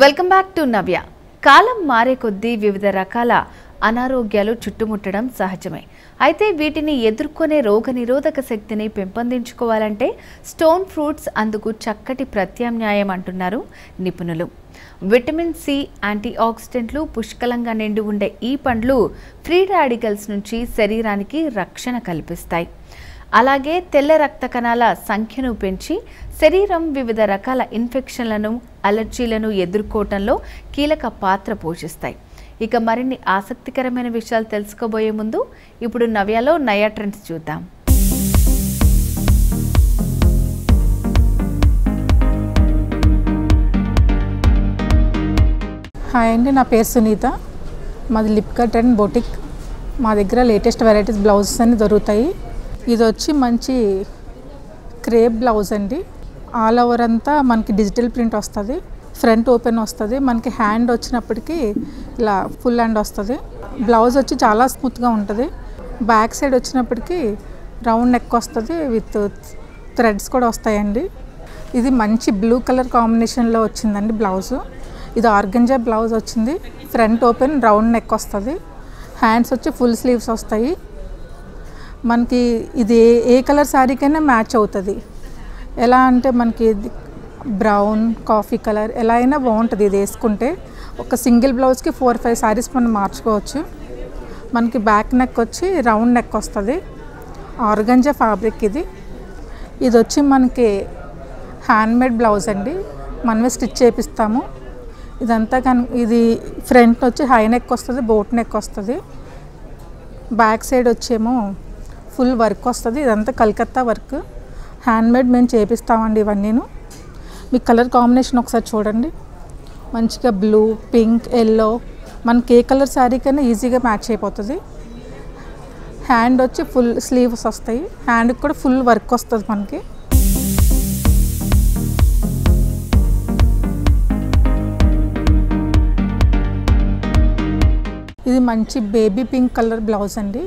Welcome back to నవ్య. కాలం మారే కొద్దీ వివిధ రకాల అనారోగ్యాలు చుట్టుముట్టడం సహజమే. అయితే వీటిని ఎదుర్కొనే రోగనిరోధక శక్తిని పెంపొందించుకోవాలంటే స్టోన్ ఫ్రూట్స్ అందుకు చక్కటి ప్రత్యామ్నాయం అంటున్నారు నిపుణులు. విటమిన్ సి, యాంటీ ఆక్సిడెంట్లు పుష్కలంగా నిండి ఉండే ఈ పండ్లు ఫ్రీ రాడికల్స్ నుంచి శరీరానికి రక్షణ కల్పిస్తాయి. అలాగే తెల్ల రక్త కణాల సంఖ్యను పెంచి శరీరం వివిధ రకాల ఇన్ఫెక్షన్లను, అలర్జీలను ఎదుర్కోవటంలో కీలక పాత్ర పోషిస్తాయి. ఇక మరిన్ని ఆసక్తికరమైన విషయాలు తెలుసుకోబోయే ముందు ఇప్పుడు నవ్యలో నయా ట్రెండ్స్ చూద్దాం. హాయ్ అండి, నా పేరు సునీత. మాది లిప్కా ట్రెండ్ బొటిక్. మా దగ్గర లేటెస్ట్ వెరైటీస్ బ్లౌజెస్ అన్ని దొరుకుతాయి. ఇది వచ్చి మంచి క్రేప్ బ్లౌజ్ అండి. ఆల్ ఓవర్ అంతా మనకి డిజిటల్ ప్రింట్ వస్తుంది. ఫ్రంట్ ఓపెన్ వస్తుంది. మనకి హ్యాండ్ వచ్చినప్పటికీ ఇలా ఫుల్ హ్యాండ్ వస్తుంది. బ్లౌజ్ వచ్చి చాలా స్మూత్గా ఉంటుంది. బ్యాక్ సైడ్ వచ్చినప్పటికీ రౌండ్ నెక్ వస్తుంది, విత్ థ్రెడ్స్ కూడా వస్తాయండి. ఇది మంచి బ్లూ కలర్ కాంబినేషన్లో వచ్చిందండి బ్లౌజు. ఇది ఆర్గంజా బ్లౌజ్ వచ్చింది. ఫ్రంట్ ఓపెన్, రౌండ్ నెక్ వస్తుంది. హ్యాండ్స్ వచ్చి ఫుల్ స్లీవ్స్ వస్తాయి. మనకి ఇది ఏ కలర్ శారీకైనా మ్యాచ్ అవుతుంది. ఎలా అంటే మనకి బ్రౌన్, కాఫీ కలర్ ఎలా అయినా బాగుంటుంది. ఇది వేసుకుంటే ఒక సింగిల్ బ్లౌజ్కి 4-5 శారీస్ మనం మార్చుకోవచ్చు. మనకి బ్యాక్ నెక్ వచ్చి రౌండ్ నెక్ వస్తుంది. ఆర్గంజా ఫ్యాబ్రిక్ ఇది. ఇది వచ్చి మనకి హ్యాండ్మేడ్ బ్లౌజ్ అండి. మనమే స్టిచ్ చేపిస్తాము. ఇదంతా ఇది ఫ్రంట్ వచ్చి హై నెక్ వస్తుంది, బోట్ నెక్ వస్తుంది. బ్యాక్ సైడ్ వచ్చేమో ఫుల్ వర్క్ వస్తుంది. ఇదంతా కలకత్తా వర్క్, హ్యాండ్మేడ్ మేము చేపిస్తామండి ఇవన్నీను. మీ కలర్ కాంబినేషన్ ఒకసారి చూడండి. మంచిగా బ్లూ, పింక్, ఎల్లో, మనకి ఏ కలర్ శారీకైనా ఈజీగా మ్యాచ్ అయిపోతుంది. హ్యాండ్ వచ్చి ఫుల్ స్లీవ్స్ వస్తాయి. హ్యాండ్కి కూడా ఫుల్ వర్క్ వస్తుంది మనకి. ఇది మంచి బేబీ పింక్ కలర్ బ్లౌజ్ అండి.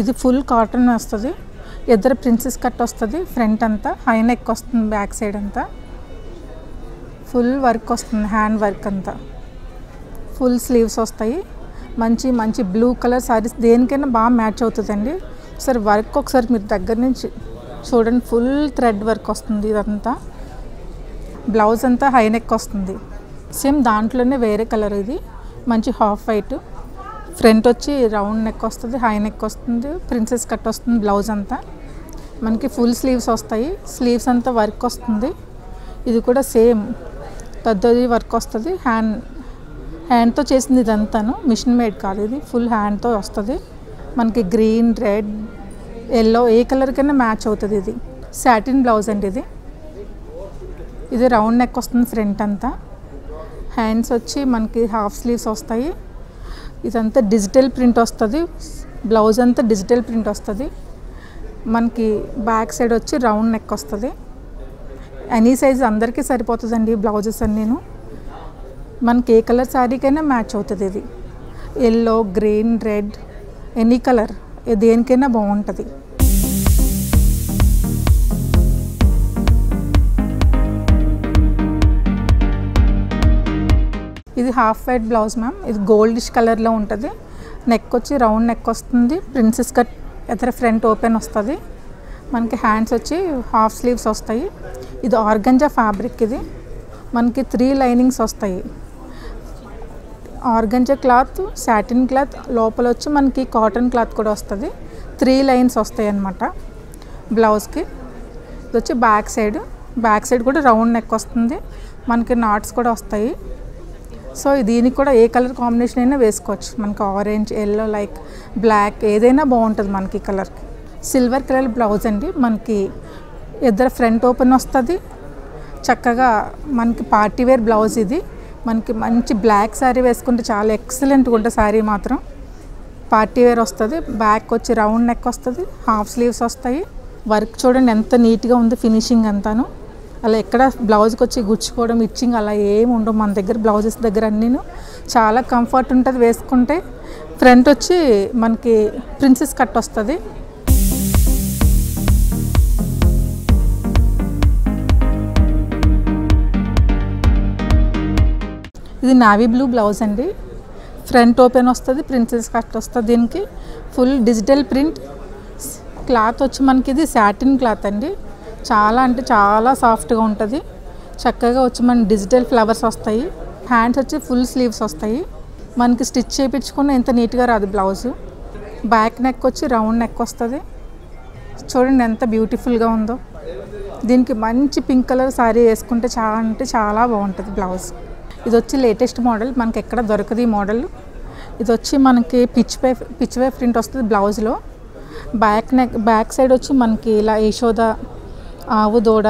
ఇది ఫుల్ కాటన్ వస్తుంది. ఎదురు ప్రిన్సెస్ కట్ వస్తుంది. ఫ్రంట్ అంతా హై నెక్ వస్తుంది. బ్యాక్ సైడ్ అంతా ఫుల్ వర్క్ వస్తుంది. హ్యాండ్ వర్క్ అంతా ఫుల్ స్లీవ్స్ వస్తాయి. మంచి మంచి బ్లూ కలర్ శారీస్ దేనికైనా బాగా మ్యాచ్ అవుతుందండి. ఒకసారి వర్క్ ఒకసారి మీరు దగ్గర నుంచి చూడండి. ఫుల్ థ్రెడ్ వర్క్ వస్తుంది. ఇదంతా బ్లౌజ్ అంతా హై నెక్ వస్తుంది. సేమ్ దాంట్లోనే వేరే కలర్. ఇది మంచి హాఫ్ వైట్. ఫ్రంట్ వచ్చి రౌండ్ నెక్ వస్తుంది, హై నెక్ వస్తుంది, ప్రిన్సెస్ కట్ వస్తుంది. బ్లౌజ్ అంతా మనకి ఫుల్ స్లీవ్స్ వస్తాయి. స్లీవ్స్ అంతా వర్క్ వస్తుంది. ఇది కూడా సేమ్ పెద్దది వర్క్ వస్తుంది. హ్యాండ్తో చేసింది ఇదంతాను, మిషన్ మేడ్ కాదు. ఇది ఫుల్ హ్యాండ్తో వస్తుంది. మనకి గ్రీన్, రెడ్, ఎల్లో ఏ కలర్కైనా మ్యాచ్ అవుతుంది. ఇది సాటిన్ బ్లౌజ్ అండి. ఇది రౌండ్ నెక్ వస్తుంది ఫ్రంట్ అంతా. హ్యాండ్స్ వచ్చి మనకి హాఫ్ స్లీవ్స్ వస్తాయి. ఇదంతా డిజిటల్ ప్రింట్ వస్తుంది. బ్లౌజ్ అంతా డిజిటల్ ప్రింట్ వస్తుంది. మనకి బ్యాక్ సైడ్ వచ్చి రౌండ్ నెక్ వస్తుంది. ఎనీ సైజ్ అందరికీ సరిపోతుందండి బ్లౌజెస్ అన్నీను. మనకి ఏ కలర్ శారీకైనా మ్యాచ్ అవుతుంది. ఇది yellow, green, red, any colour దేనికైనా బాగుంటుంది. ఇది హాఫ్ వైట్ బ్లౌజ్ మ్యామ్. ఇది గోల్డిష్ కలర్లో ఉంటుంది. నెక్ వచ్చి రౌండ్ నెక్ వస్తుంది. ప్రిన్సెస్ కట్ ఎదుర ఫ్రంట్ ఓపెన్ వస్తుంది. మనకి హ్యాండ్స్ వచ్చి హాఫ్ స్లీవ్స్ వస్తాయి. ఇది ఆర్గంజా ఫ్యాబ్రిక్. ఇది మనకి 3 లైనింగ్స్ వస్తాయి. ఆర్గంజా క్లాత్, సాటిన్ క్లాత్, లోపల వచ్చి మనకి కాటన్ క్లాత్ కూడా వస్తుంది. 3 లైన్స్ వస్తాయి అన్నమాట బ్లౌజ్కి. ఇది వచ్చి బ్యాక్ సైడ్ కూడా రౌండ్ నెక్ వస్తుంది. మనకి నాట్స్ కూడా వస్తాయి. సో దీనికి కూడా ఏ కలర్ కాంబినేషన్ అయినా వేసుకోవచ్చు. మనకి ఆరెంజ్, ఎల్లో, లైక్ బ్లాక్ ఏదైనా బాగుంటుంది మనకి కలర్కి. సిల్వర్ కలర్ బ్లౌజ్ అండి. మనకి ఇద్దరు ఫ్రంట్ ఓపెన్ వస్తుంది. చక్కగా మనకి పార్టీ వేర్ బ్లౌజ్. ఇది మనకి మంచి బ్లాక్ శారీ వేసుకుంటే చాలా ఎక్సలెంట్గా ఉంటుంది. శారీ మాత్రం పార్టీ వేర్ వస్తుంది. బ్యాక్ వచ్చి రౌండ్ నెక్ వస్తుంది. హాఫ్ స్లీవ్స్ వస్తాయి. వర్క్ చూడండి ఎంత నీట్గా ఉంది. ఫినిషింగ్ అంతాను అలా ఎక్కడ బ్లౌజ్కి వచ్చి గుచ్చుకోవడం, ఇచ్చింగ్ అలా ఏమి ఉండవు మన దగ్గర. బ్లౌజెస్ దగ్గర అన్నీను చాలా కంఫర్ట్ ఉంటుంది వేసుకుంటే. ఫ్రంట్ వచ్చి మనకి ప్రిన్సెస్ కట్ వస్తుంది. ఇది నావీ బ్లూ బ్లౌజ్ అండి. ఫ్రంట్ ఓపెన్ వస్తుంది, ప్రిన్సెస్ కట్ వస్తుంది. దీనికి ఫుల్ డిజిటల్ ప్రింట్. క్లాత్ వచ్చి మనకి ఇది సాటిన్ క్లాత్ అండి. చాలా అంటే చాలా సాఫ్ట్గా ఉంటుంది. చక్కగా వచ్చి మనకి డిజిటల్ ఫ్లవర్స్ వస్తాయి. హ్యాండ్స్ వచ్చి ఫుల్ స్లీవ్స్ వస్తాయి. మనకి స్టిచ్ చేయించుకున్న ఎంత నీట్గా రాదు బ్లౌజు. బ్యాక్ నెక్ వచ్చి రౌండ్ నెక్ వస్తుంది. చూడండి ఎంత బ్యూటిఫుల్గా ఉందో. దీనికి మంచి పింక్ కలర్ శారీ వేసుకుంటే చాలా అంటే చాలా బాగుంటుంది బ్లౌజ్. ఇది వచ్చి లేటెస్ట్ మోడల్, మనకి ఎక్కడ దొరకదు ఈ మోడల్. ఇది వచ్చి మనకి పిచ్ వే ప్రింట్ వస్తుంది బ్లౌజ్లో. బ్యాక్ సైడ్ వచ్చి మనకి ఇలా యశోద ఆవు దూడ,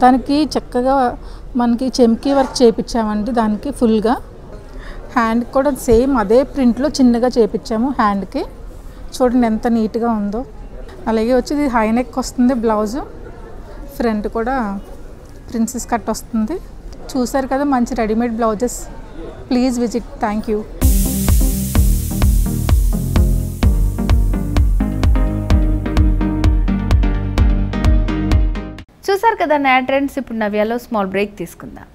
దానికి చక్కగా మనకి చెమ్కీ వర్క్ చేయించామండి. దానికి ఫుల్గా హ్యాండ్ కూడా సేమ్ అదే ప్రింట్లో చిన్నగా చేయించాము హ్యాండ్కి. చూడండి ఎంత నీట్గా ఉందో. అలాగే వచ్చి ఇది హై నెక్ వస్తుంది బ్లౌజు. ఫ్రంట్ కూడా ప్రిన్సెస్ కట్ వస్తుంది. చూసారు కదా మంచి readymade blouses. Please visit. Thank you. చూసారు కదా నా ట్రెండ్స్. ఇప్పుడు నవ్యాలో స్మాల్ బ్రేక్ తీసుకుందాం.